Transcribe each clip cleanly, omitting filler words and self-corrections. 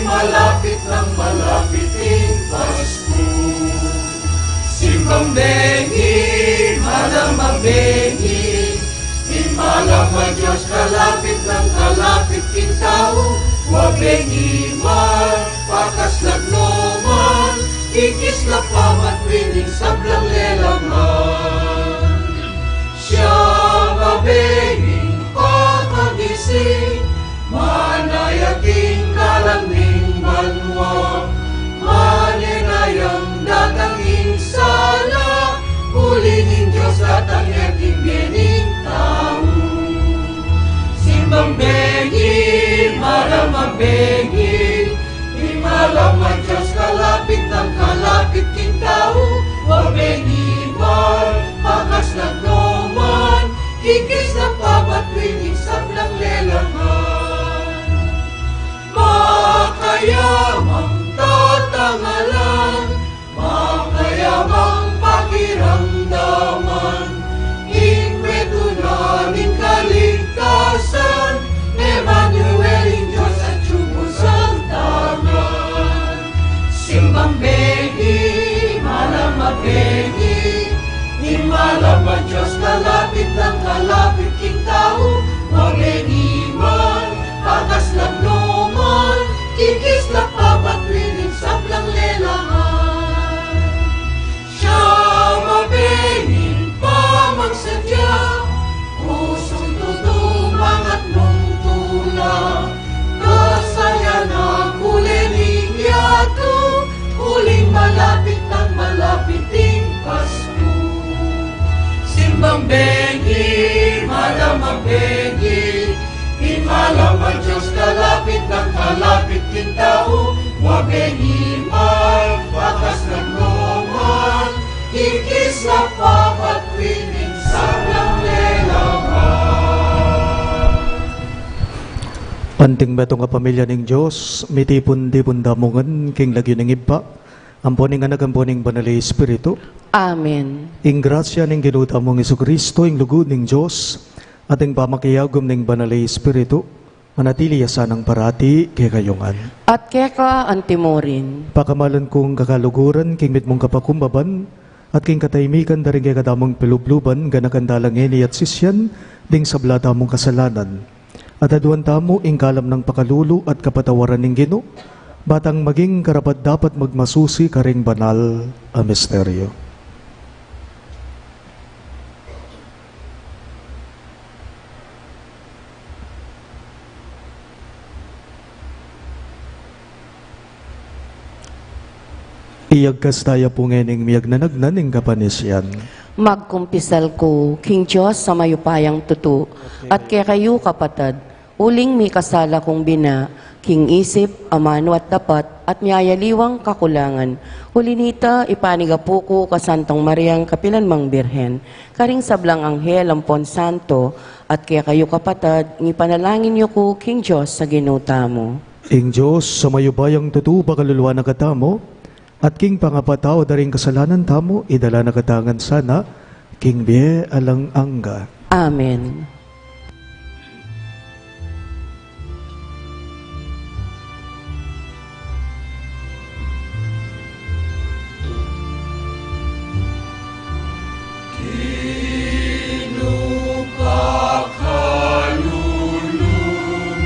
malapit ng malapiting Pasko. Simbang bengi, malamang bengi, himalang ang Diyos kalapit ng kalapit king tao. Wabengi man, pakas nagloman, ikis na pamat wining sablang lelaman. Siya mabenging pakagising, manayaking kalaming banwa, maninayang datanging sala, ulingin Diyos datang yaking bening tao. Simbang bengi, maramang bengi, himalang ang Diyos kalapit ng kalapit king tao. Wabengi man, pakas nagloman, kikis na pabatwining sablang lelaman. Makayamang tatangalan, makayamang pakiramdaman, inwetunanin kaligtasan, Emmanuel in Diyos at Diyos ang tangan. Simbang bengi, malamang bengi, himalang ang Diyos kalapit ng kalapit king tao. Wabengi man, pakas nagloman, kikis na pabatwining sablang lelaman. Siya mabenging pamagsadya, pusong tutumang at mong tula, kasaya na kulining yato, huling malapit ng malapiting Pasko. Simbang bengi, malamang bengi, himalang ang Diyos kalapit ng kalapit king tao. Wabengi man, pakas ng loman, kikis na pabatwining sablang lelaman. Panting betong nga pamilya ning Diyos, mitipon-dipon damungan, king lagyo ning iba, amponing anak amponing banali Espiritu. Amen. Ing grasya ning ginuta mong Jesucristo, ing lugod ning Diyos, ating pamakiyagom ning banali Espiritu, manatili yasan ang parati kay kayungan. At keka antimorin. Pakamalan kong kakaluguran, king mit mong kapakumbaban, at king kataymikan daring kay kadamong pilubluban, ganakandalang eni at sisyan, ding sablata mong kasalanan. At aduan tamo, ing kalam ng pakalulu at kapatawaran ning Gino, batang maging karapat dapat magmasusi karing banal a misteryo. Iyagkas tayo po ngayon miyag na nagnaning kapanisyan. Magkumpisal ko, King Diyos sa mayupayang tutu, at kaya kayo kapatad, uling may kasala kong bina, King isip, amano at dapat, at miyayaliwang kakulangan. Hulinita, ipanigapo ko kasantong Mariang Kapilanmang Birhen, karing sablang anghel ampon santo, at kaya kayo kapatad, ipanalangin niyo ko, King Diyos sa ginuta mo. Ing Diyos sa mayubayang tutu bakaluluwa na katamo, at king pangapataw daring kasalanan tamo, idala na katangan sana, king biye alang angga. Amen. Kinupakalulun,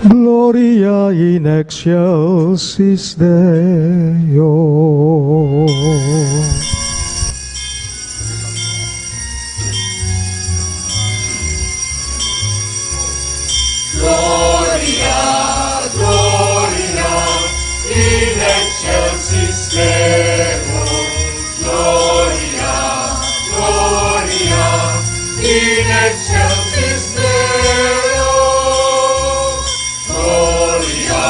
Gloria in excelsis Deo. Gloria, Gloria, in excelsis Deo. Gloria, Gloria, in excelsis Deo. Gloria,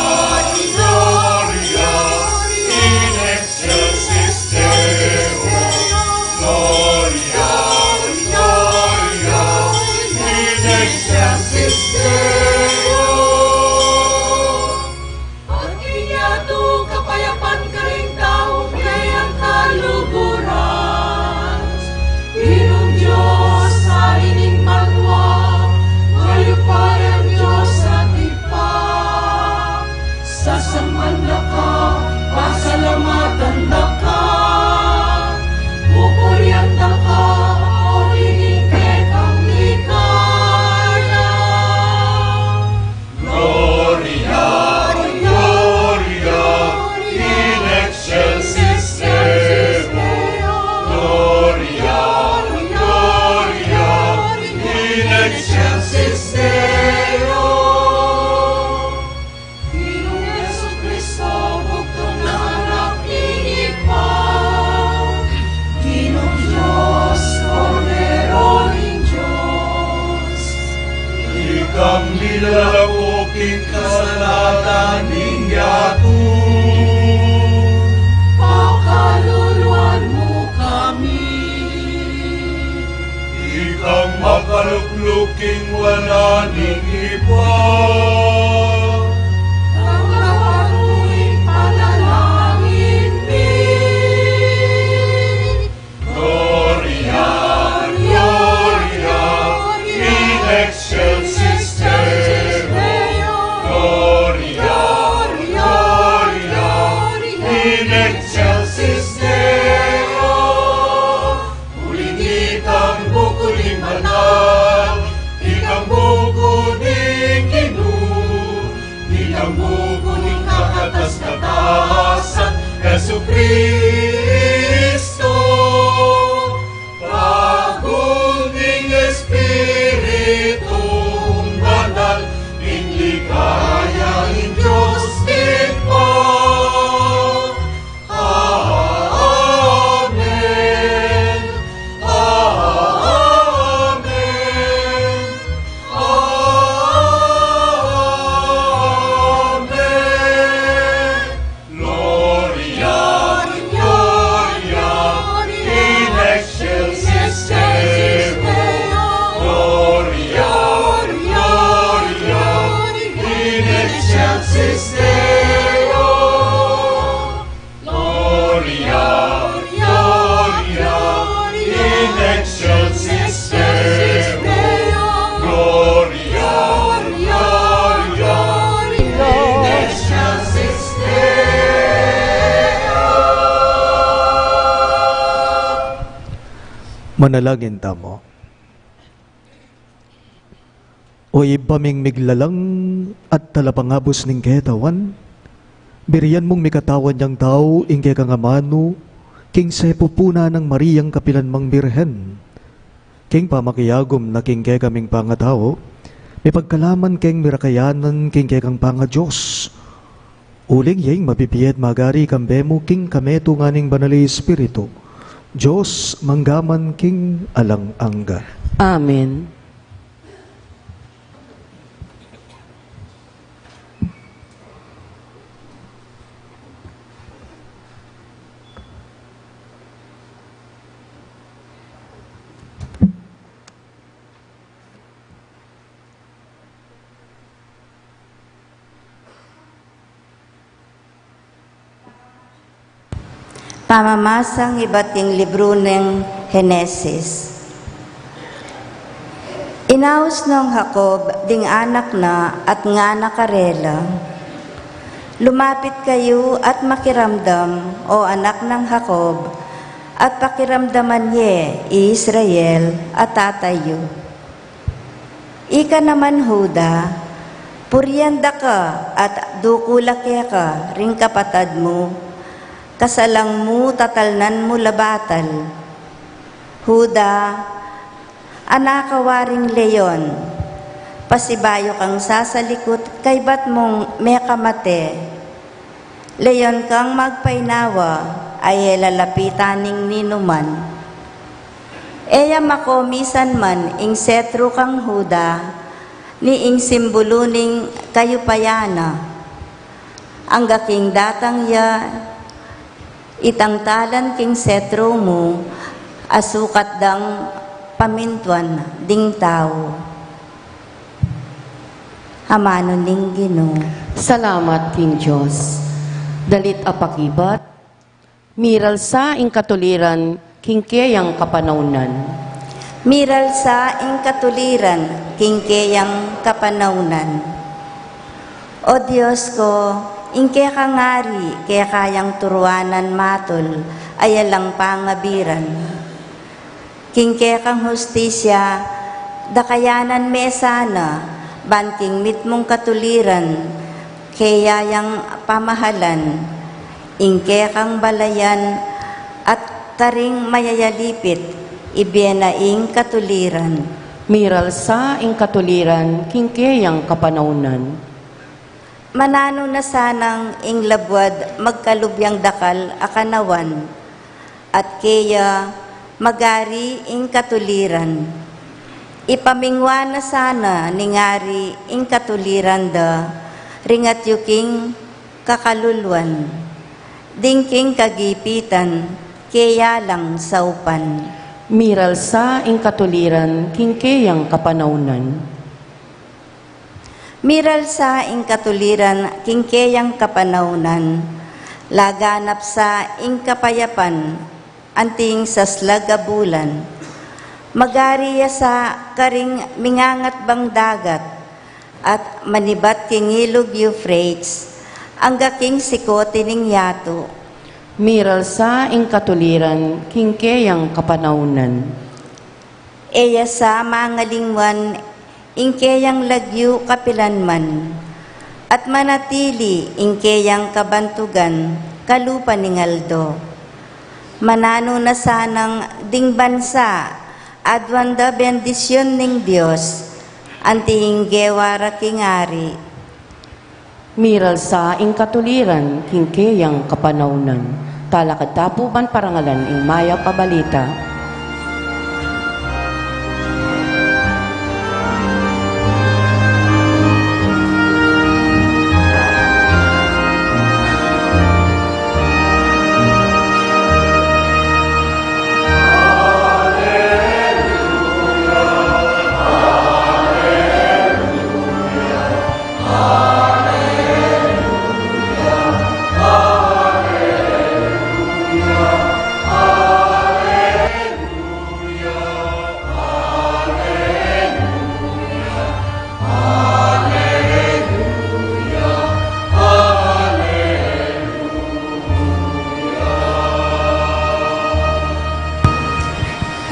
Gloria, in excelsis Deo. Gloria, Gloria, in excelsis Deo. Pag-iyato kapayapan ka rin taong kayang kaluguran. Pinong Diyos sa ining malwa, malupayang Diyos sa tipa. Sasamanda ka, pasalamatan na ka. Pupurianda ka, o hiningkit ang likaya. Gloria, Gloria, in excelsis Deo. Gloria, Gloria, in excelsis Deo. Ginong Jesucristo, bugtong na anak inipaw. Ginong Diyos, Cordero ng Diyos. Ikang nilalawuking kasalanan ninyato. Pakaluluan mo kami. Ikang makalukluking wala ning iba. Ang kawaruing panalangin mi. Gloria, Gloria, in excelsis Deo. Gloria, Gloria, in excelsis Deo. Uling ikang bukuling manal, ikang bukuling kinu, ikang bukuling kakatas-katasan, Yesu Kristo. Pagunding Espiritong banal, in ligaya in Diyos Ipa. Amen. Amen. Amen. Gloria, Gloria, in excelsis Deo. Gloria, Gloria, in excelsis Deo. Gloria, Gloria, in excelsis Deo. Gloria, Gloria, in excelsis Deo. Manalangin tamo. O ibaming miglalang at talapangabos ning ketawan, biriyan mong mikatawan niyang tao ingke kangamano, king sepupuna ng Mariyang Kapilanmang Birhen. King pamakiyagom na king ke kaming pangatao, may pagkalaman king mirakayanan king ke kang panga-Diyos. Uling yeng mabibiyet magari kambemo king kameto nganing banali Espiritu. Diyos manggaman king alang-angga. Amen. Pamamasang ibating libro ng Henesis. Inaus ng Jacob, ding anak na at nga nakarela. Lumapit kayo at makiramdam, o anak ng Jacob, at pakiramdaman niya, Israel, at tatayo. Ika naman, Huda, Puryanda ka at dukulake ka ring kapatad mo, kasalang mo tatalnan mo labatal. Huda, anakawaring leyon, pasibayo kang sasalikot kay bat mong mekamate. Leyon kang magpainawa ay lalapitaning ninuman. Eya makomisan man ing setro kang Huda, ni ing simbuluning kayupayana. Ang gaking datang ya, itangtalan king setro mo, asukat dang pamintuan ding tao. Hamano ning Ginoo. Salamat, King Diyos. Dalit apakibat, miral sa ing katuliran, king kayang kapanaunan. Miral sa ing katuliran, king kayang kapanaunan. O Diyos ko, ing kaya kangari, kaya kayang turuanan matol, ayalang pangabiran. King kaya kang hustisya, dakayanan mesana, banting mit mong katuliran, kaya yang pamahalan, ing kaya kang balayan, at taring mayayalipit, ibyenaing katuliran. Miral sa ing katuliran, king kayang kapanaunan. Manano na sanang ing labwad magkalubyang dakal akanawan, at kaya magari ing katuliran. Ipamingwa na sana ningari ing katuliran da, ringat yuking kakaluluan, dingking kagipitan, kaya lang saupan. Miral sa ing katuliran, king kayang kapanaunan. Miral sa ing katuliran, king kayang kapanaunan, laganap sa ing kapayapan, anting sa slagabulan, magariya sa karing mingangat bang dagat, at manibat king ilog Euphrates, ang gaking sikote ning yato. Miral sa ing katuliran, king kayang kapanaunan. Eya sa mangalingwan, ingkeyang lagyu kapilanman, at manatili ingkeyang kabantugan, kalupa ni Ngaldo. Manano na sanang ding bansa, adwanda bendisyon ning Diyos, antihing gewara kingari. Miral sa ing katuliran, king kayang kapanaunan. Talakad tapuban parangalan ing maya pabalita.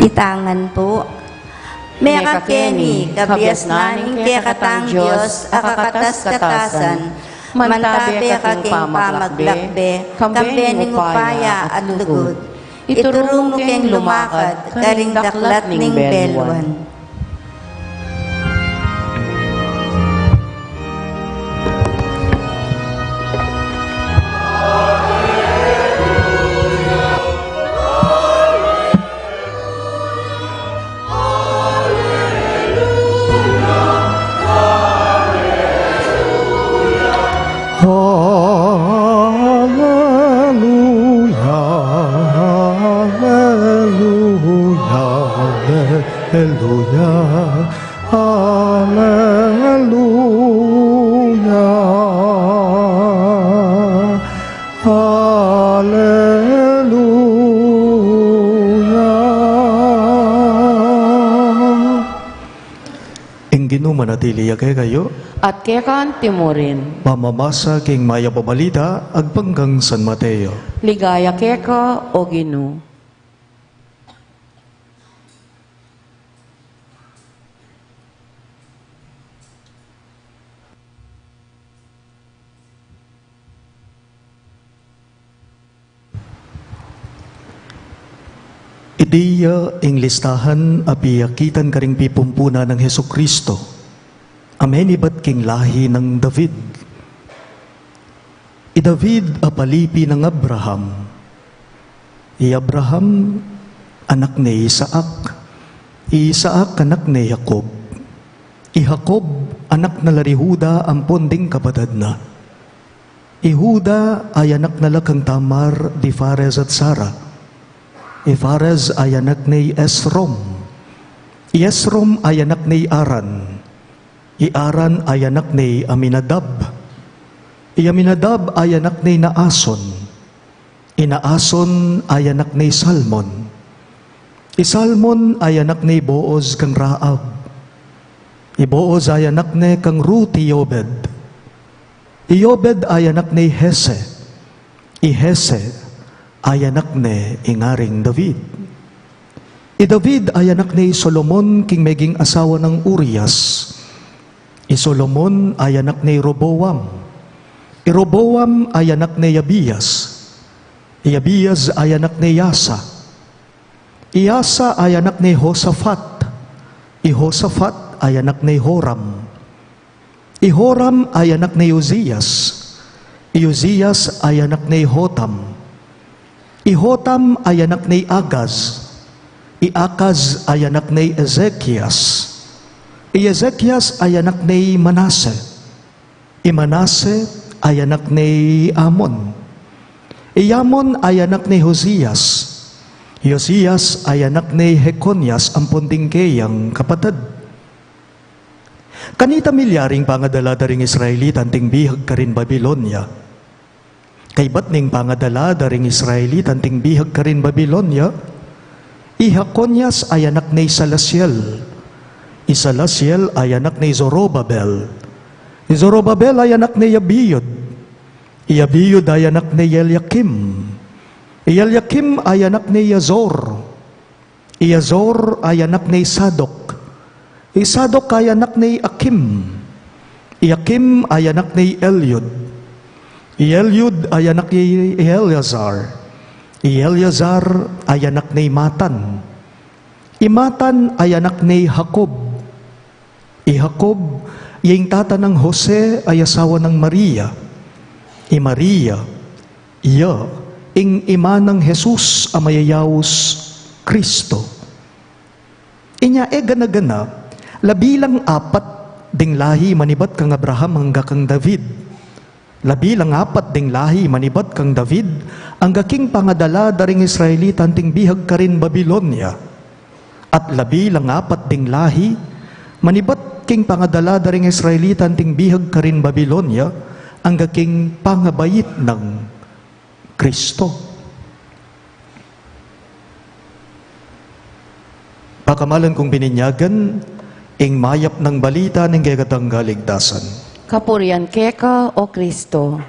Itangan po. Mekakeni, kabias naning kaya katang Diyos, akakatas-katasan, mantabe kaking pamaglakbe, kambening upaya at lugod. Iturong keng lumakad, karing daklat ning belwan. Hallelujah, hallelujah, hallelujah. Ing Ginoo manatili kayo, At kekan timorin, mamamasa king maya pabalita, agpanggang San Mateo. ligaya keka o Ginoo. Idiya ing listahan apiyakitan karing pipumpuna ng Heso Kristo. Amenibat king lahi ng David. I David apalipi ng Abraham. I Abraham anak ni Isaac. I Isaac anak ni Jacob. I Jacob anak na Larihuda ang ponding kapatid na. I Huda ay anak na lakang Tamar di Fares at Sara. I Fares ay anak ni Esrom. I Esrom ay anak ni Aran. I Aran ay anak ni Aminadab. I Aminadab ay anak ni Naason. I Naason ay anak ni Salmon. I Salmon ay anak ni Booz kang Raab. I Booz ay anak ni kang Ruth Obed. I Obed ay anak ni Hese. I Hese ay anak ni ingaring David. I David ay anak ni Solomon king meging asawa ng Urias. I Solomon ay anak ni Roboam. I Roboam ay anak ni Abias. I Abias ay anak ni Yasa. I Yasa ay anak ni Hosafat. I Hosafat ay anak ni Horam. I Horam ay anak ni Uzias. I Uzias ay anak ni Hotam. I Hotam ay anak ni Agaz. I Akaz ay anak ni Ezekias. I Ezekias ay anak ni Manase. I Manase ay anak ni Amon. I Amon ay anak ni Hosias. Hosias ay anak ni Hekonias ang punding kayang kapatid. Kanita milyaring pangadala daring Israelita ting bihag karin Babilonia. Kay ba't ning pangadala daring Israelita ting bihag karin Babilonia? I Hekonias ay anak ni Salasiel. I Salasiel ay anak ni Zorobabel. I Zorobabel ay anak ni Abiyud. I Abiyud ay anak ni Eliakim. I Eliakim ay anak ni Yazor. I Yazor ay anak ni Sadok. I Sadok ay anak ni Akim. I Akim ay anak ni Eliud. I Eliud ay anak ni Eleazar. I Eleazar ay anak ni Matan. I Matan ay anak ni Jacob. I Jacob, yung tata ng Jose ay asawa ng Maria. I Maria, iya, ing ima ng Jesus amayayaos Kristo. Inya gana-gana, labilang apat ding lahi manibat kang Abraham hangga kang David. Labilang apat ding lahi manibat kang David, ang gaking pangadala daring Israelita ting bihag karin Babilonia. At labilang apat ding lahi, manibat king pangadala daring Israelita ting bihag karin Babilonia, ang gaking pangabayit ng Kristo. Pakamalan kong bininyagan, ing mayap ng balita ng gagatang galigtasan. Kapurian keka o Kristo.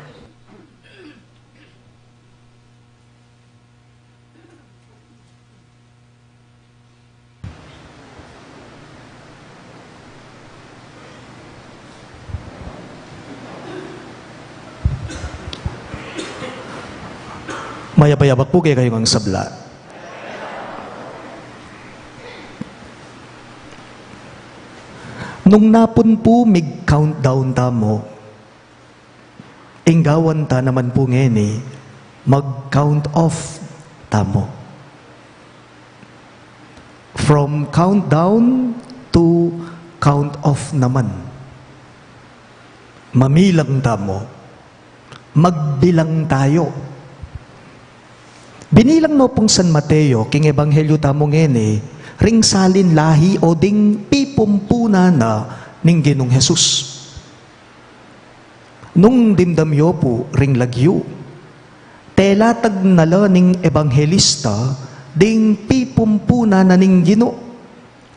Mayabayabak po kayo kayong ang sabla. Nung napun po mig-countdown tamo, inggawan ta naman po ngeni, mag-count off tamo. From countdown to count off naman. Mamilang tamo. Magbilang tayo. Binilang no pong San Mateo, king Ebanghelyo tamo ngeni, ring salin lahi o ding pipumpuna na ning Ginong Jesus. Nung dimdamyo po ring lagyo, telatag nala ning ebanghelista ding pipumpuna na ning Gino.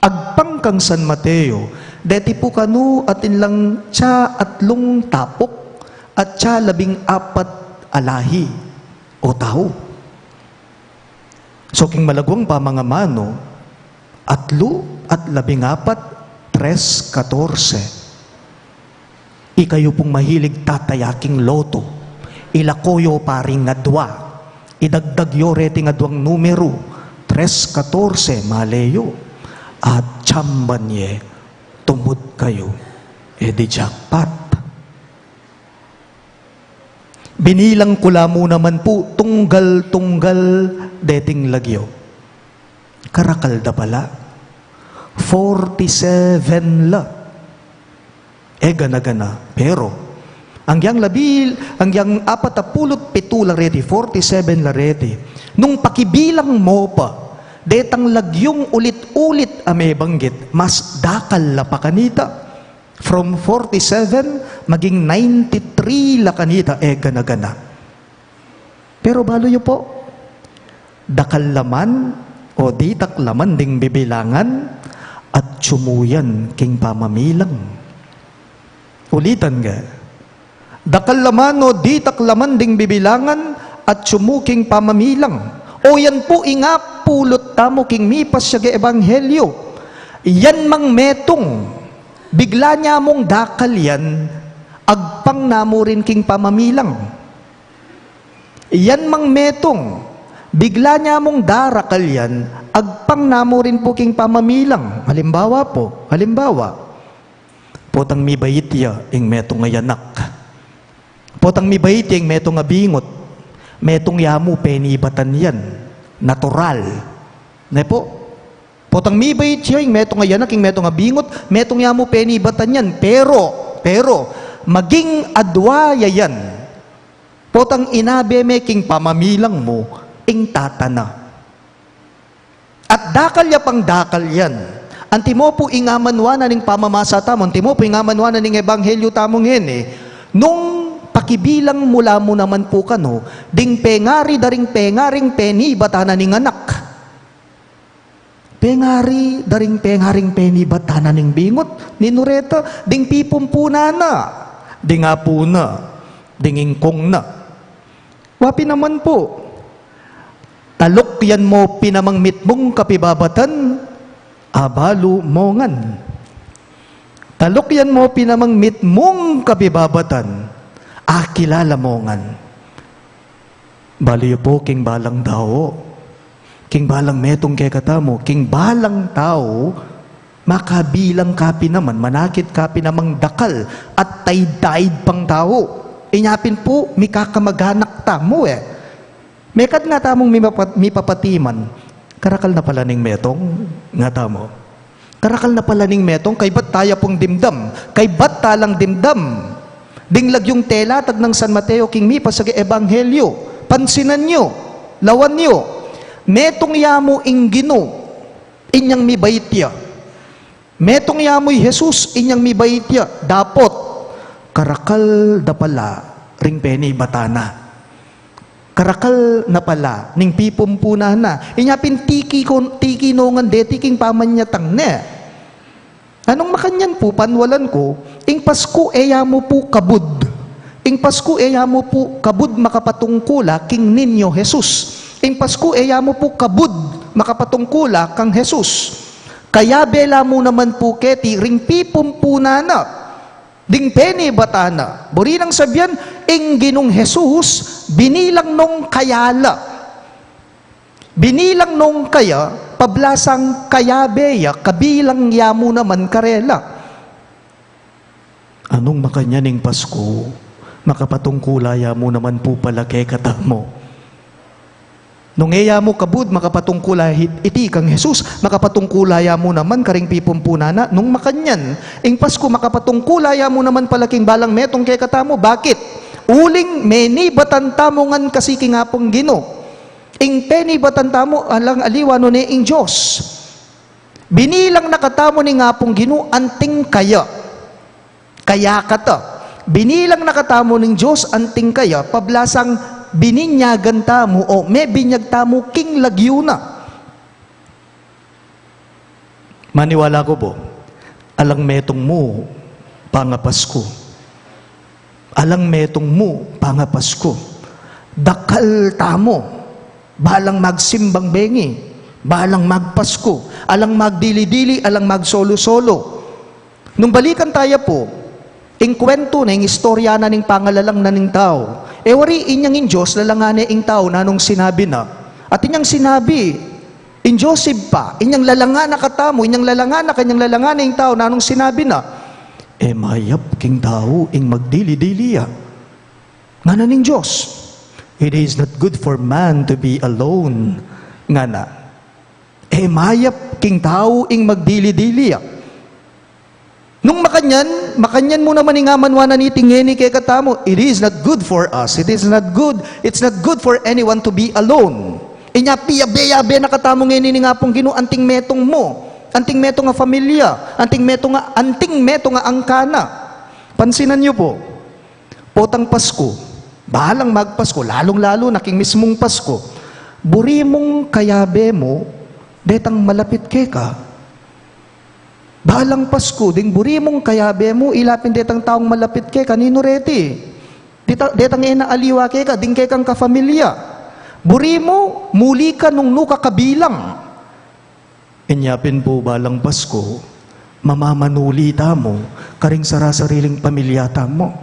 Agpang kang San Mateo, deti po kanu atin lang tsa atlong tapok at tsa 14 alahi o tao. So king malagwang pa mga mano, 3 at 14, 3:14. Ikayo pong mahilig tatayaking loto, ilakoyo paring nga 2, idagdag yo reti nga 2 numero, 3 3:14, Maleyo, at Chambanye, tumod kayo, di jackpot. Binilang ko lamo naman po, tunggal-tunggal, deting lagyo. Karakalda pala, 47 la. Gana-gana. Pero, ang yang 47 lareti, 47 lareti, nung pakibilang mo pa, detang lagyong ulit-ulit ame banggit, mas dakal la pa kanita. From 47, maging 93 la kanita, gana-gana. Pero balo yun po, dakal laman, o ditak laman ding bibilangan, at sumuyan king pamamilang. Ulitan nga, dakal laman o ditak laman ding bibilangan, at sumuking pamamilang. O yan po inga pulot tamo king mipas siya ga ebanghelyo. Yan mang metong, bigla niya mong dakal yan, agpang namo rin king pamamilang. Yan mang metong, bigla niya mong darakal yan, agpang namo rin po king pamamilang. Halimbawa, potang mi bayitya, ing metong ngayanak. Potang mi bayitya, ing metong nga bingot. Metong yamu, penibatan yan. Natural. Ne po? Potang mi bayitya, ing metong ngayanak, ing metong nga bingot, metong yamu, penibatan yan. Pero, maging adwaya yan. Potang inabe me king pamamilang mo, ing tatana. At dakal ya pang dakal yan. Anti mo po ingamanwana ning pamamasa tamo, anti mo po ingamanwana ning ebanghelyo tamong hen nung pakibilang mula mo naman po kano, ding pengari daring pengaring peni batana ning anak. Pengari daring pengaring peni batana ning bingot, ni Nureta, ding pipumpuna na, ding apuna, ding ingkong na. Wapi naman po, talok yan mo pinamangmit mong kapibabatan, abalo mongan. Talok yan mo pinamangmit mong kapibabatan, akilala mongan. Baliyo po king balang tao, king balang metong kekatamo, king balang tao, makabilang kapi naman, manakit kapi namang dakal, at taid-taid pang tao. Inyapin po, mikakamaganak tamo Mekat nga tamong mipapatiman, karakal na pala ning metong, nga tamo. Karakal na pala ning metong, kay ba't taya pong dimdam? Kay ba't talang dimdam? Dinglag yung tela, tag ng San Mateo, king mipas sa ebanghelyo. Pansinan nyo, lawan nyo, metong yamo inggino, inyang mibayitya. Metong yamoy Jesus, inyang mibayitya. Dapot, karakal da pala, ring penay batana. Karakal na pala, ning pipumpuna na. Inyapin tiki nongan de, tiking pamanyatang ne. Anong makanyan po, panwalan ko, ing Pasko eya mo po kabud. Ing Pasko eya mo po kabud makapatungkula king ninyo Jesus. Ing Pasko eya mo po kabud makapatungkula kang Jesus. Kaya bela mo naman po keti, ring pipumpuna na. Ding peni batana. Buri nang sabyan, ing ginong Jesus, binilang nung kayala. Binilang nung kaya, pablasang kayabeya, kabilang yamu naman karela. Anong makanyaning Pasko, makapatungkulaya mo naman po pala kay katamo. Nung eya mo kabud, makapatungkula iti kang Jesus, makapatungkulaya mo naman karing pipumpunana. Nung makanyan, ing Pasko, makapatungkulaya mo naman palaking balang metong kay katamo. Bakit? Uling meni batantamo ngan kasi kingapong Gino. Ing peni batantamo alang aliwa no ni ing Diyos. Binilang nakatamo ni ngapong Gino, anting kaya. Kaya kata. Binilang nakatamo ning Diyos, anting kaya, pablasang bininyagan tamo o may binyag tamo king lagyo na. Maniwala ko po, alang metong mo, pangapasko. Alang metong mo, pangapasko. Dakal tamo, balang magsimbang bengi, balang magpasko, alang magdili-dili, alang magsolo-solo. Nung balikan tayo po, ing kwento na, ing istorya na ning pangalalang na ning tao, wari inyang in Diyos, lalangane ing tao na nung sinabi na, at inyang sinabi, In Joseph pa, inyang lalanga na katamo, inyang lalanga na kanyang lalanga na yung tao na anong sinabi na, mayap king tao ing magdili-diliya. Nga na ning Diyos, it is not good for man to be alone. Nga na, mayap king tao ing magdili-diliya. Nung makanyan mo naman ingamanwa na nitingeni kay katamo, it is not good for us, it's not good for anyone to be alone. Inya piyabe-yabe na katamo ngeni ni nga pong Ginoo anting metong mo, anting meto nga familia, anting meto nga angkana. Pansinan niyo po, potang Pasko, bahalang magpasko, lalong-lalo na king mismong Pasko, buri mong kayabe mo, detang malapit ke ka. Bahalang Pasko, ding buri mong kayabe mo, ilapin detang taong malapit ke ka, nino reti. Detang ina aliwa ke ka, ding ke kang kafamilya. Buri mo, muli ka nung nuka kabilang. Inyapin po balang Pasko, mamamanuli mo, karing sarasariling pamilyata mo.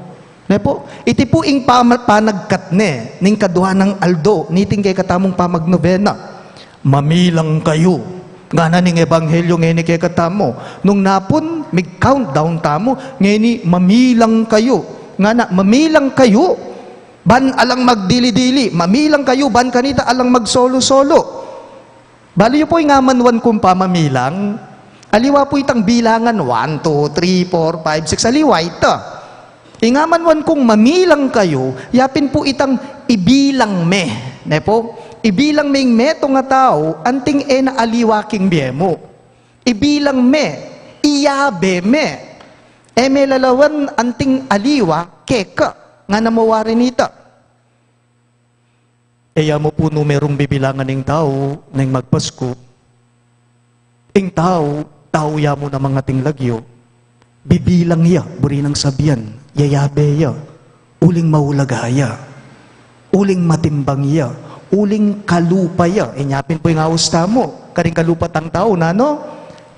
Ne po, iti po ing panagkat ne, ning kaduha ng aldo, niting kay katamong pamagnovena. Mamilang kayo, nga na ning ebanghelyo ngeni kay katamo. Nung napon, mig-countdown tamo, ngeni mamilang kayo. Nga na, mamilang kayo, ban alang magdili-dili, mamilang kayo, ban kanita alang magsolo-solo. Bali po yung ngamanwan kung pamamilang, aliwa po itang bilangan, 1, 2, 3, 4, 5, 6, aliwa ito. Ingamanwan kung mamilang kayo, yapin po itang ibilang me. Ne po? Ibilang me yung meto nga tao, anting na aliwa king biemo. Ibilang me, iyabe me. May lalawan anting aliwa, keka. Nga namawari nita. Eya mo po numerong bibilangan ng tao nang magpasko. Ing tao ya mo na mga tinglagyo. Bibilang ya, buri ng sabihan, yayabe ya, uling maulagaya, uling matimbang ya, uling kalupa ya. Inyapin po yung austa mo, karing kalupa tang tao na no?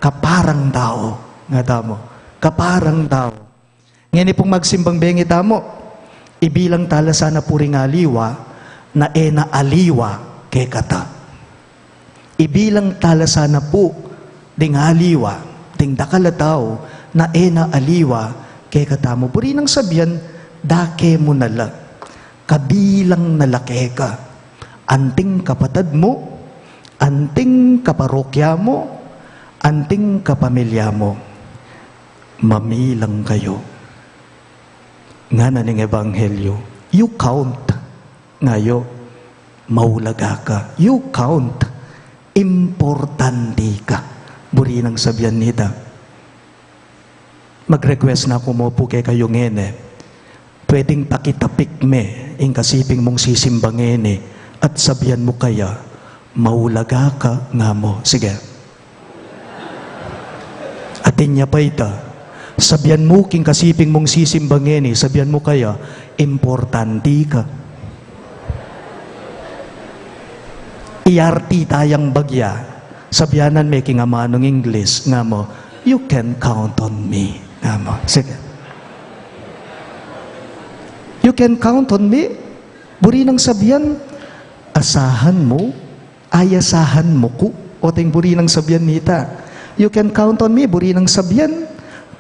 Kaparang tao. Nga tamo, kaparang tao. Ngayon pong magsimbang bengi tamo, ibilang tala sana puring aliwa na ena aliwa kay kata. Ibilang tala sana po ding aliwa, ding dakalataw na ena aliwa kay kata mo. Puri nang sabihan, dake mo nala, kabilang nalake ka, anting kapatad mo, anting kaparokya mo, anting kapamilya mo, mamilang kayo. Nga na ning ebanghelyo, you count ngayo, maulaga ka. You count, importante ka. Buri nang sabihan nita. Mag-request na ako mo po kay kayo ngene. Pwedeng pakitapik me, ing kasiping mong sisimbang ngene, at sabihan mo kaya, maulaga ka nga mo. Sige. Atin niya pa ita. Sabihan mo, king kasiping mong sisimbangin, sabihan mo kaya, importante ka. Iarti tayang bagya, sabihanan may king amanong English, nga mo, you can count on me. Nga mo, sige. You can count on me. Buri nang sabihan, asahan mo, ayasahan mo ko. O ting buri nang sabihan nita, you can count on me, buri nang sabihan,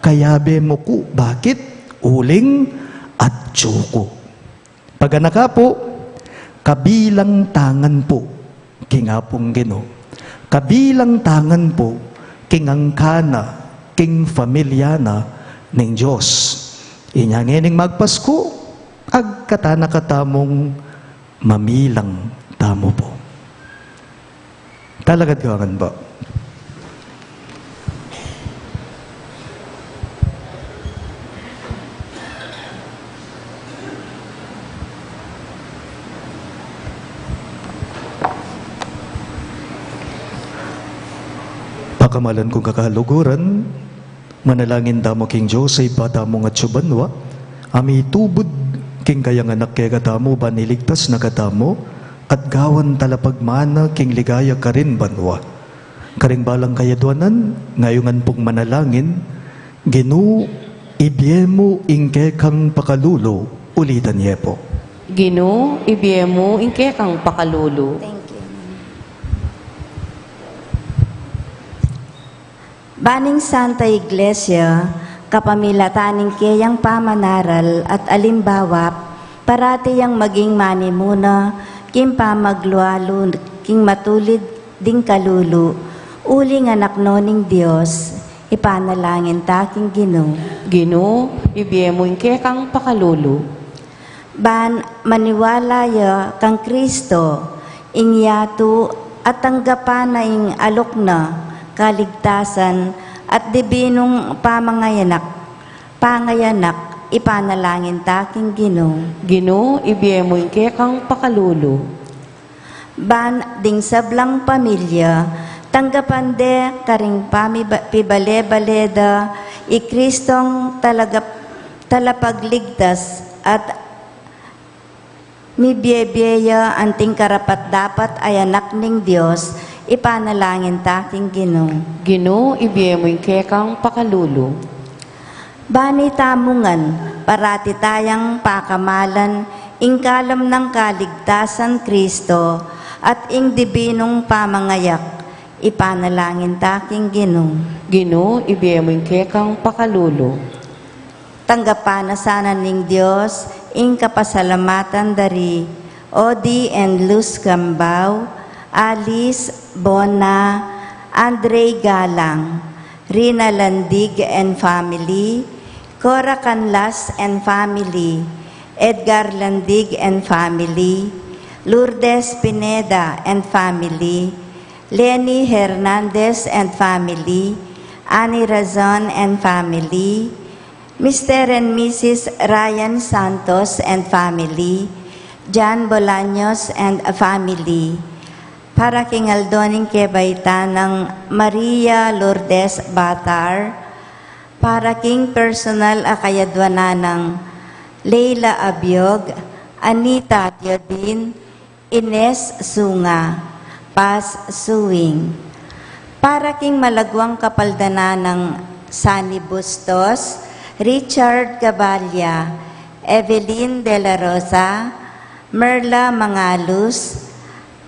kayabe mo ko. Bakit? Uling at tsuko. Pag anaka po, kabilang tangan po, kingapong Ginoo. Kabilang tangan po, kingangkana, king familyana ng Diyos. Inyangining magpasko, agkatana katamong mamilang tamo po. Talagad kawangan ba? Pakamalan kong kakaluguran, manalangin damo king Joseph, patamo nga tsubanwa, ami tubod king kayang anak kay katamo, baniligtas na katamo, at gawan talapagmana king ligaya karin banwa. Karing balang kayadwanan, ngayongan pong manalangin, Ginoo, ibyemo ingke kang pakalulo, ulitan niya po. Ginoo, ibiyemo ingke kang pakalulo. Thank you. Baning Santa Iglesia, kapamilataning kayang pamanaral at alimbawa, parati yang maging manimuna, kim pamaglualo, king matulid ding kalulu, uling anak noning Diyos, ipanalangin taking Ginoo. Ginoo, ibiyemoy kekang pakalulu. Ban maniwala ya kang Kristo, ingyatu at tanggapan na ing alok na, kaligtasan at dibinong pangayanak, ipanalangin taking Ginoo. Ginoo, ibiyemoy kekang pakalulu. Ban ding sablang pamilya, tanggapan de karing pibale-baleda, ikristong talapagligtas at mibyebeya anting karapat dapat ay anak ning Diyos, ipanalangin taking Ginoo. Ginoo, ibiyemoy kekang pakalulu. Bani tamungan, parati tayang pakamalan, ingkalam ng kaligtasan Kristo, at ing dibinong pamangayak, ipanalangin taking Ginoo. Ginoo, ibiyemoy kekang pakalulu. Tanggapan na sana ning Diyos, ing kapasalamatan dari, Odi and Luz Cambao, Alice Bona, Andre Galang, Rina Landig and family, Cora Canlas and family, Edgar Landig and family, Lourdes Pineda and family, Lenny Hernandez and family, Annie Razon and family, Mr. and Mrs. Ryan Santos and family, John Bolaños and family, para king Aldoning Kebaita ng Maria Lourdes Batar, para king personal akayadwana ng Leila Abiog, Anita Teodin, Ines Sunga, Paz Suwing, para king malagwang kapaldana ng Sani Bustos, Richard Gabalya, Evelyn De La Rosa, Merla Mangalus,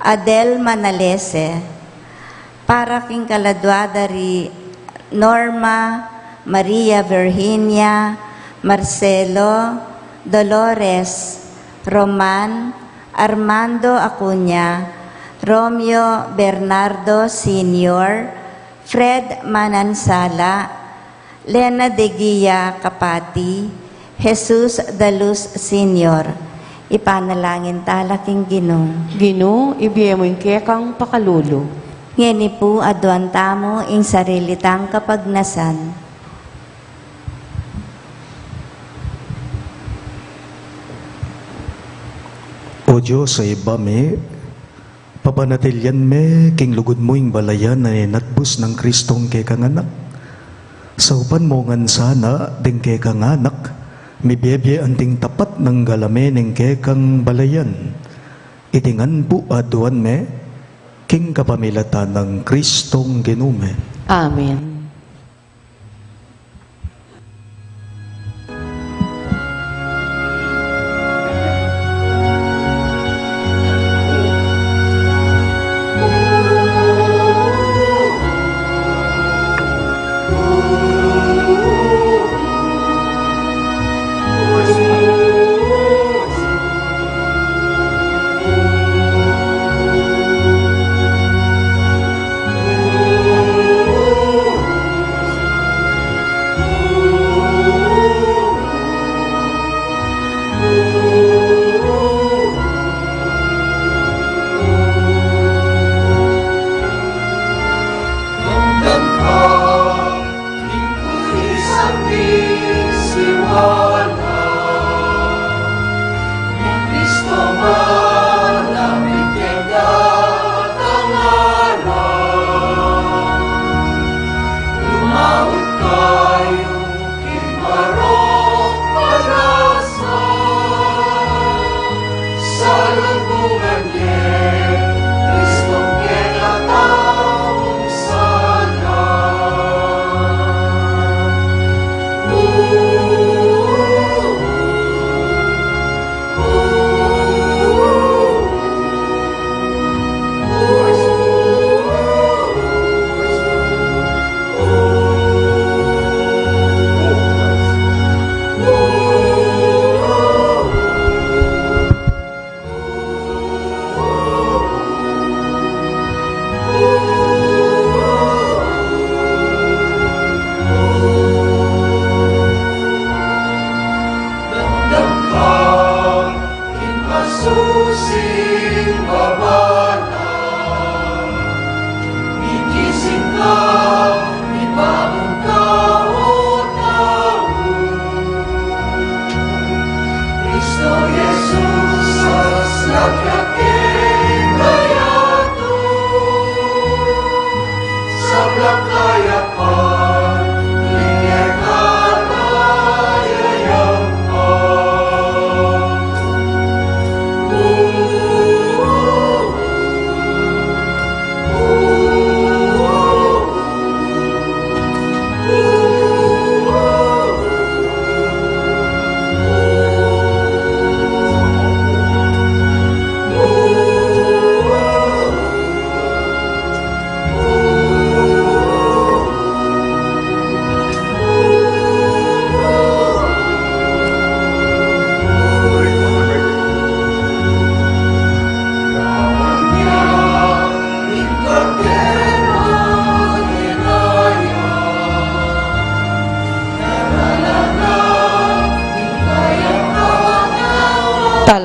Adel Manalese, para king kaladwa dari Norma, Maria Virginia, Marcelo, Dolores, Roman, Armando Acuña, Romeo Bernardo Sr., Fred Manansala, Lena de Guia Kapati, Jesus Daluz Sr., ipanalangin talaking Ginoo. Ginoo, ibiyemoy kekang pakalulu. Ngeni po aduan tamo ing sarilitang kapagnasan. O Diyos sa ibame, papanatilyan me, king lugod mo ing balayan na ninatbus ng Kristong kekang anak. Sa upan mo ngan sana, ding kekang anak, mibiyebye anting tapat ng galame ng kekang balayan. Itingan po aduan me, king kapamilatan ng Kristong ginume. Amen.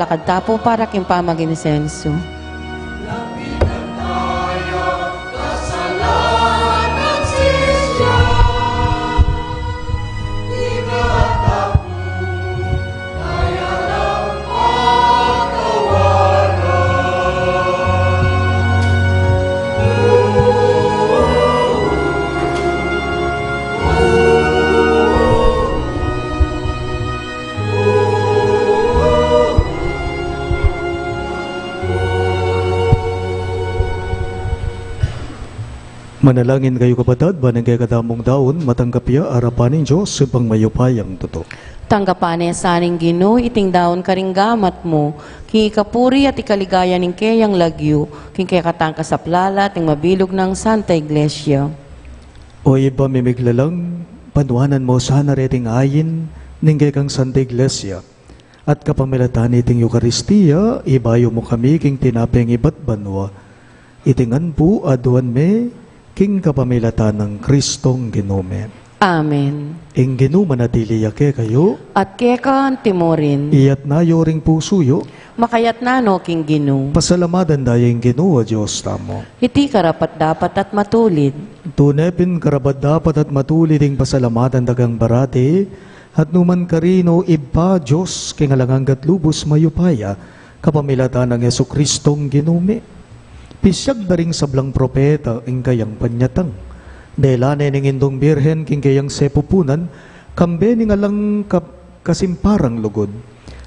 kakadtapo para king pamaginisenso. Kasalanan siya, di matapo, kaya lang Manalangin kayo kapatid, banagay kadamong daon, matanggap ya arapanin Diyos, supang mayupayang tuto. Tanggapan niya saning Ginoo, iting daon karing gamat mo, king ikapuri at ikaligaya ning kayang lagyo, king kaya katangka sa plala, ting mabilog ng Santa Iglesia. O iba mimiglalang, panuanan mo sana reting ayin, ninggay kang Santa Iglesia. At kapamilatan iting Eucharistia, ibayo mo kami king tinapeng ibat banwa. Itingan po aduan me, king kapamilatan ng Kristong Ginome. Amen. Ing Ginuma na tiliyake kayo, At kekan timorin, iyat na yoring pusuyo, makayat na no king Ginoo. pasalamadan dayeng Ginoo Diyos tamo. Iti karapat dapat at matulid. Tunepin karabat dapat at matulid ing pasalamatan dagang barate, at numan karino iba Diyos kingalanganggat lubos mayupaya, kapamilatan ng Yesu Kristong Ginome. Pisyag daring sablang propeta ing kayang panyatang. Delane ning indong birhen king kayang sepupunan, kambe ning alang kasimparang lugod.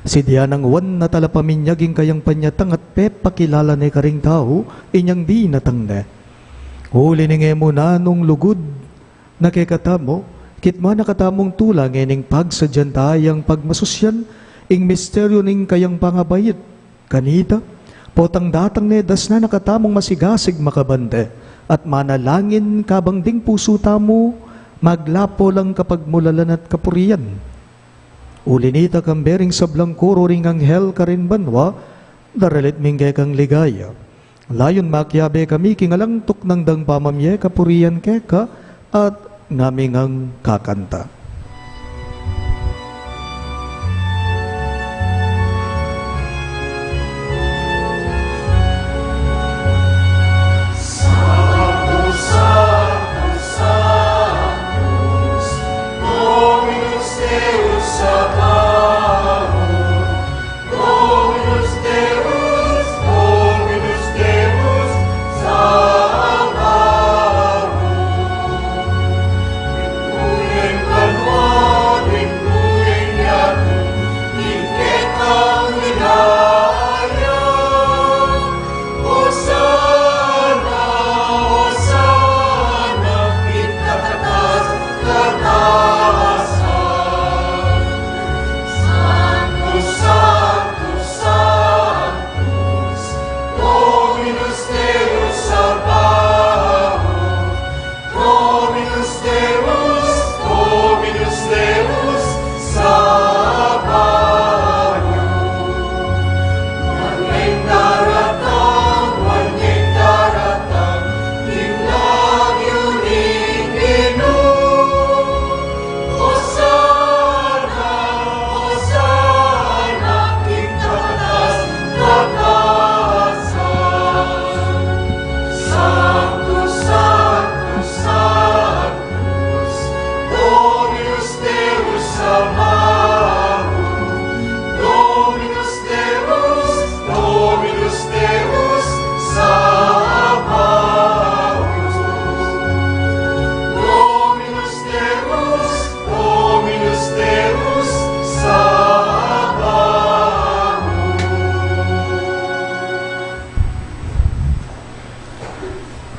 Si Dianang wan na talapaminyag ing kayang panyatang at pepakilala ni karing tao, inyang di natang ne. Huli ning emo na nung lugod, nakikatamo, kitma nakatamong tulang ening pagsadyan tayang pagmasusyan, ing misteryo ning kayang pangabayit. Kanita, potang datang ne das na nakatamong masigasig makabante, at manalangin kabang ding puso tamo, maglapo lang kapag mulalan at kapurian. Ulinita kang bering sablang kuro ring anghel karin banwa, daralit mingge kang ligaya. Layon makyabe kami kingalang tuknang dang pamamye kapurian keka, at ngaming ang kakanta.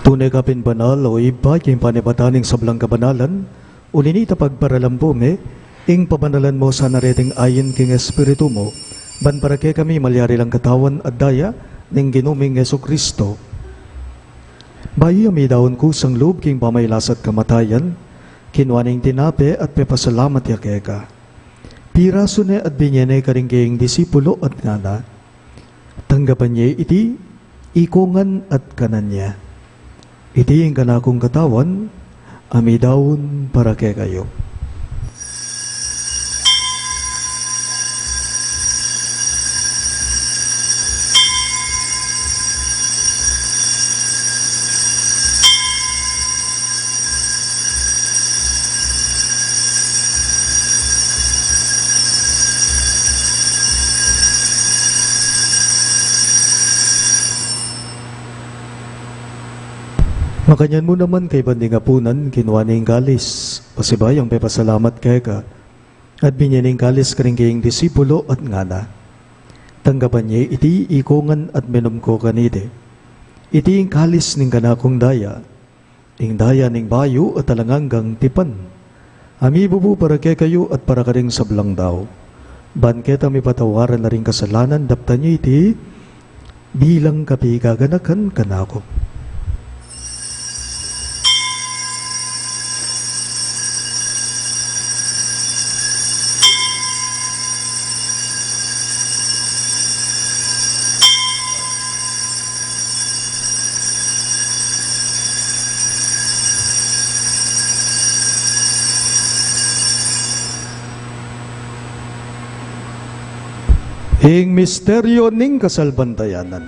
Tunay kapin banal o iba yung panibataning sablang kabanalan, ulinita pagparalambume, ing pabanalan mo sa nareting ayin king Espiritu mo, ban para kay kami malyari lang katawan at daya, ning ginuming Yesu Kristo. Bayi ami daon ko sang loob king pamaylasat kamatayan, kinwaning tinape at pepasalamat yakeka. Piraso ne at binyene karing kayong disipulo at ngana. Tanggapan niya iti, ikungan at kanan niya. Iti ang kanakong katawan, ami daon para kay kayo. Makanyan mo naman kay banding apunan, kinuha ning kalis. Pasibayang pepasalamat kay ka. At binyaning kalis ka rin kayong disipulo at ngana. Tanggapan niya iti ikongan at minom ko kanide. Iti ing kalis ning kanakong daya. Ing daya ning bayo at talanganggang tipan. Ami bubu para kay kayo at para ka ring sablang daw. Ban kita may patawaran na rin kasalanan, dapta niya iti bilang kapi gaganakan kanako. Ing misteryo ning kasalbantayanan.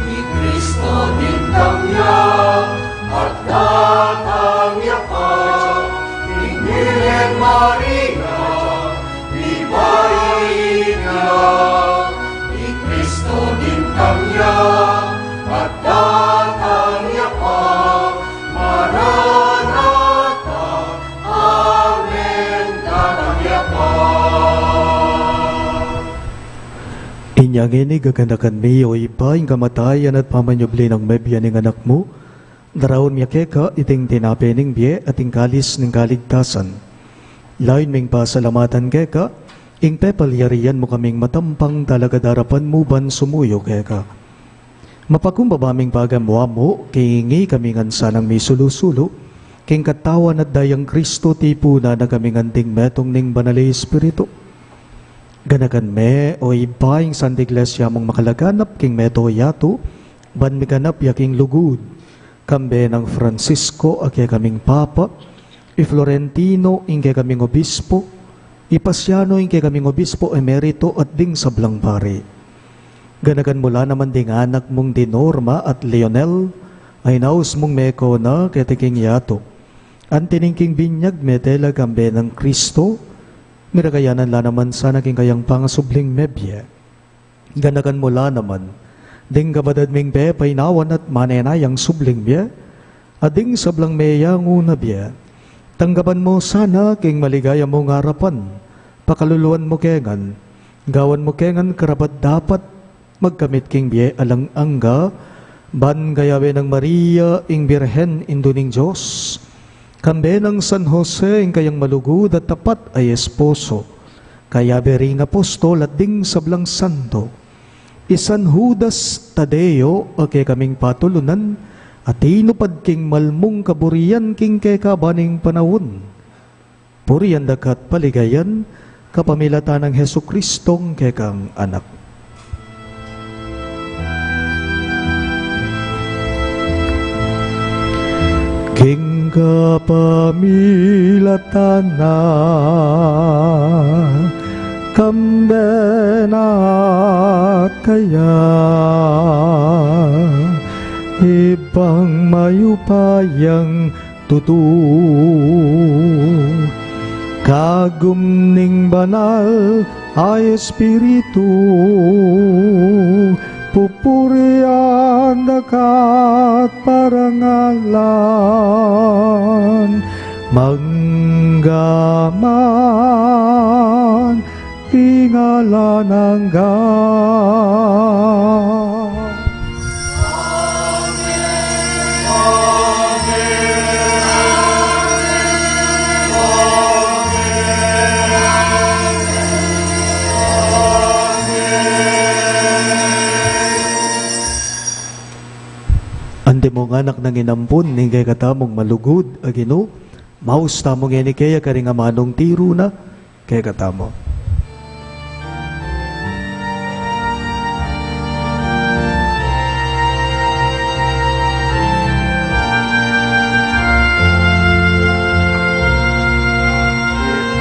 Ni Kristo din kamyang at natangya pa, ni Virgen Maria, ni Maria. Ni Kristo din kamyang at natangya pa, Maranatha, Amen, natangya pa. Inyang ini gaganakan mi o iba ing kamatayan at pamanyubli ng mebya ning anak mo, daraon miya keka iting tinape ning biye at ing kalis ning kaligtasan. Lain ming pasalamatan keka, ing pepalyarian mo kaming matampang talaga darapan mo ban sumuyo keka. Mapakumbabaming pagamuha mo, kiingi kami ngansa ng may sulusulo, king katawan at dayang Kristo tipo na kaming anting metong ning banali Espiritu. Ganagan me o ibaing san iglesia mong makalaganap king meto yato, ban miganap yaking lugud, kambe ng Francisco ake kaming Papa, i Florentino inke kaming Obispo, i Pasiano inke kaming Obispo Emerito at ding sablang pare. Ganagan mula naman ding anak mong Dinorma at Leonel, ay naus mong meko na ketiking yato. Antiningking binyag metela kambe ng Kristo, miragayanan la naman sa naging kayang pangasubling mebye. Ganagan mula naman, ding kabadad ming be painawan at manenayang subling biya, ading sablang meyang una biya. Tanggapan mo sana king maligaya mong harapan, pakaluluan mo kengan, gawan mo kengan karapat dapat, magkamit king biye alang angga, ban gayawe ng Maria ing Birhen induning Diyos, kambe ng San Jose ing kayang malugod at tapat ay esposo, kaya bering apostol at ding sablang santo, isan Judas Tadeo ake kaming patulunan, at inupad king malmong kaburian king kekabaning panawon. Purian dakat paligayan, kapamilatan ng Hesu Kristong kekang anak. King kapamilatan na kambenat kaya ibang mayupayang tutu kagumning banal ay espiritu pupurian dakat parangalan manggaman tingala ng God. Andi mong anak nang inampun, ni kay katamong malugod, agino, maus tamong yan kaya karing amanong tiro na, kay katamo.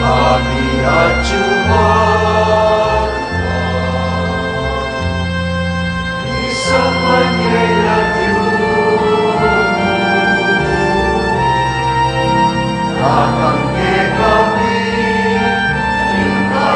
Kami at isa Manila Tatangke kami, tinggal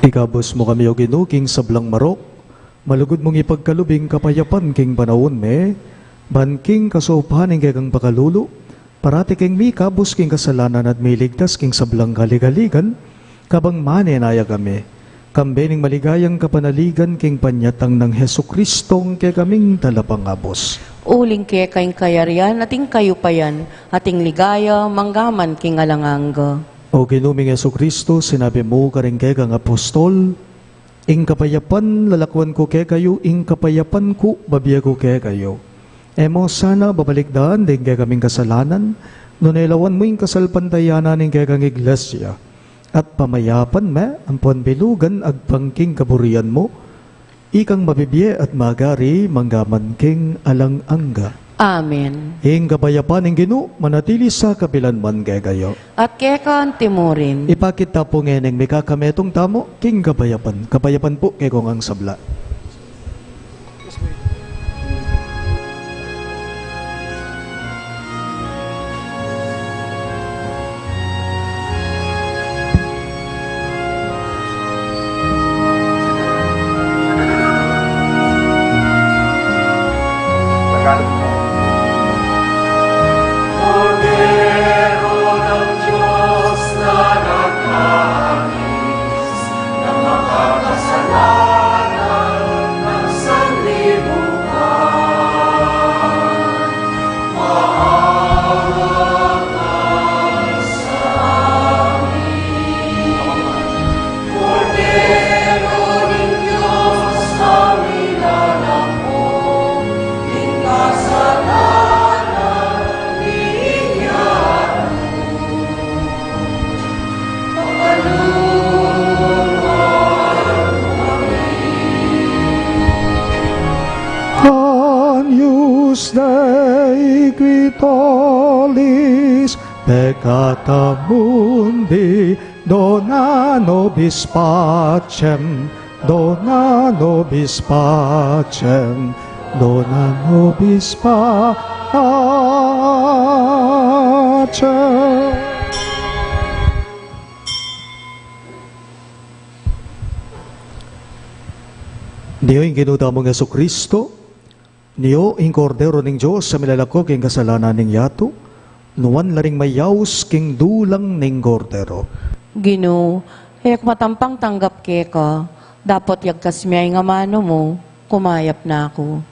Ikabos mo kami o Ginoo king sablang marok, malugod mong ipagkalubing kapayapan king panahon me, ban king kasaupahan ing kang pakalulu, parati king mi kabos king kasalanan at may ligtas king sablang galigaligan, kabang manenaya kami. Kambening maligayang kapanaligan king panyatang ng Heso Kristong kay kaming talapangabos. Uling kaya kayong kayarian, ating kayupayan, ating ligaya, manggaman king alanganga. O Ginuming Heso Kristo, sinabi mo karing kay kang apostol, ing kapayapan lalakwan ko kay kayo, ing kapayapan ko babiyago kay kayo. Emo sana babalikdaan din kay kaming kasalanan, nunelawan mo ing kasalpantayanan ing kay kang iglesia. At pamayapan me, ang panbilugan agpangking kaburian mo, ikang mabibiye at magari manggaman king alang-angga. Amen. Ing kapayapan ng Ginoo manatili sa kapilanman kay kayo. At kekan timurin. Ipakita po ngeneng may kakametong tamo, king kapayapan. Kapayapan po kay kong ang sabla. Cordero ng Diyos na nagkanis ng mga kasalanan ng sanlibutan. Maawa ka sa amin. Cordero ng Diyos na nilalako, ing kasalanan iyan. Agnus Dei qui tollis peccata mundi, dona nobis pacem, dona nobis pacem, dona nobis pacem. Niyo yung ginutamong Yesu Kristo, niyo yung kordero ng Diyos sa milalako king kasalanan ng yato, nuwan laring mayaws king dulang ning kordero. Ginoo, hayak matampang tanggap keka, dapat yagkas miyay nga mano mo, kumayap na ako.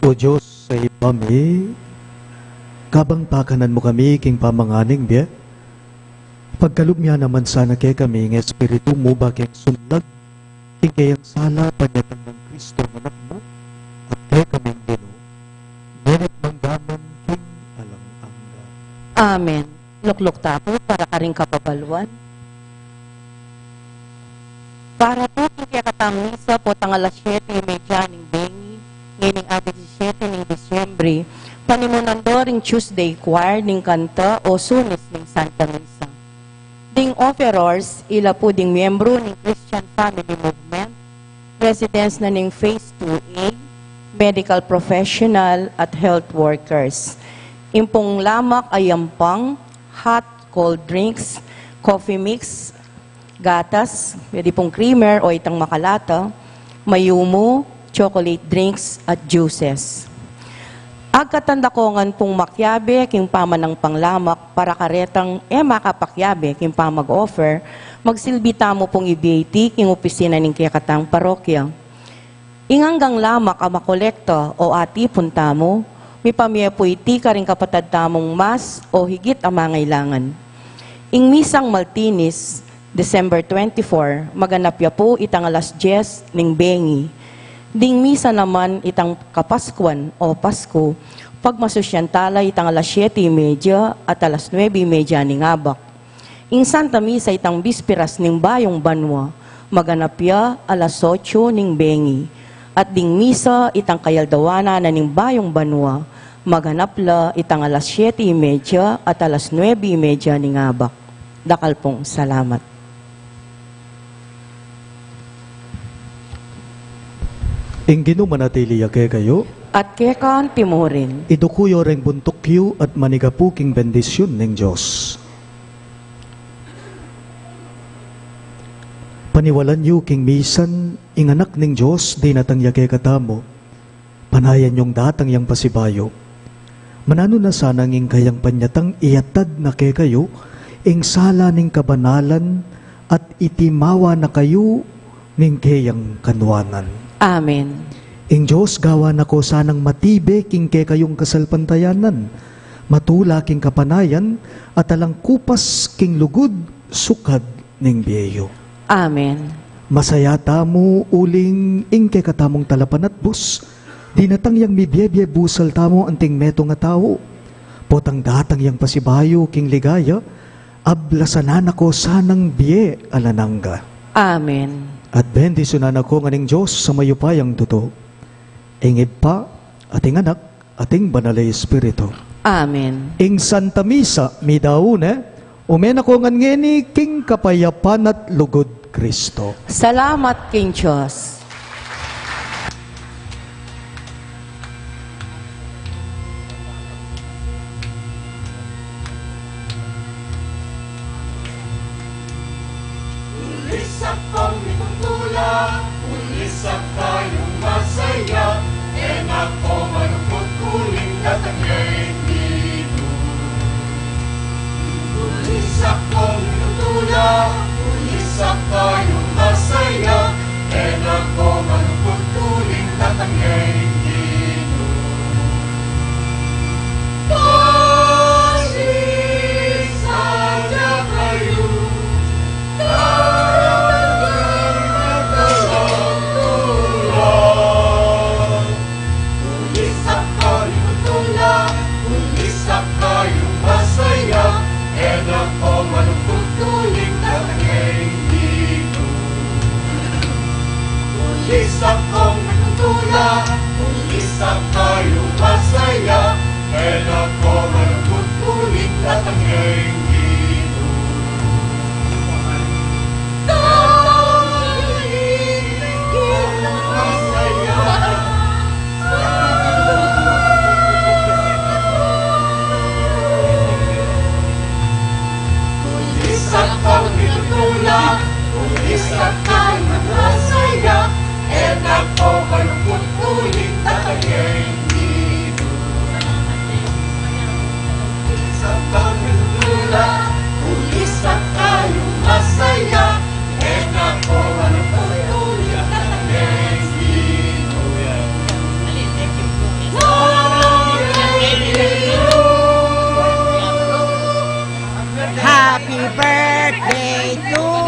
O Diyos, sa ipami, kabang pakanan mo kami king pamanganing biya. Pagkalumya naman sana kay kami ng Espiritu mo bakit sundag king kayang sala panyatang ng Kristo anak mo at kay kaming dino. Ngunit manggaman king alang angga. Amen. Luklok tapo para ka rin kapabaluan. Para po kaya katang misa po tang alas 7:30 ng Bengi, ngayon ati 17 ng Disyembre, panimunan do ring Tuesday choir ng kanta o sunis ng Santa Misa. Ding offerors, ila po ding miyembro ng Christian Family Movement, residents na ng Phase 2A, medical professional at health workers. Impong lamak ay yampang, hot, cold drinks, coffee mix, gatas, pwede pong creamer o itang makalata, mayumo, chocolate drinks at juices. Agkatanda ko ngan pong makyabe king pamanang panglamak para karetang makapakyabe king pamag-offer, magsilbita mo pong i-VAT king opisina ng kiyakatang parokya. Inganggang lamak ang makolekta o ati punta mo, may pamilya po iti ka rin kapatad tamong mas o higit ang mangailangan. Ing misang Maltinis, December 24, maganap ya po itang alas 10 ning Bengi. Ding misa naman itang Kapaskuan o Pasko, pagmasusyantala itang alas 7:30 at alas 9:30 ning Abak. Ing Santa Misa itang Bispiras ning Bayong Banwa, maganap ya alas 8 ning Bengi. At ding misa itang Kayaldawana na ning Bayong Banwa, maganap la itang alas 7:30 at alas 9:30 ning Abak. Dakal pong salamat. Ing ginumanatiliya kay kayo, At kekan timurin. idukuyo ring buntukyo at manigapuking bendisyon ng Diyos. Paniwalan yu king misan, ing anak ng Diyos, di natangya kay katamo. Panayan yung datang yang pasibayo. Manano na sanang ing kayang panyatang iyatad na kay kayo, ing sala ning kabanalan at itimawa na kayo ning kayang kanwanan. Amen. Ing Diyos, gawa na ko sanang matibe king ke kayong kasalpantayanan, matula king kapanayan, at alang kupas king lugod, sukad ning biyeyo. Amen. Masayata mo uling ing ke katamong talapan at bus, di natang yang mibiyebye busal tamo anting meto nga tao, potang datang yang pasibayo king ligaya, ablasanan ako sanang biye alanangga. Amen. At bendisyonan ako nganing Diyos sa mayupayang tuto. Ingib pa, ating anak, ating banalay Espiritu. Amen. Ing Santa Misa, midaune, umen ako ngani king kapayapan at lugod Kristo. Salamat King Diyos. Ulisak kong itutula, ulisak tayong masaya, enak ko malungkot kuling datangay dito. Ulisak kong itutula, ulisak tayong masaya, enak ko malungkot kuling datangay dito. Pasisaya kayo, ulisak kayong tula, ulisak kayong masaya, enak ko malungkot tuling datangay dito. Ulisak kong natutula, Happy birthday to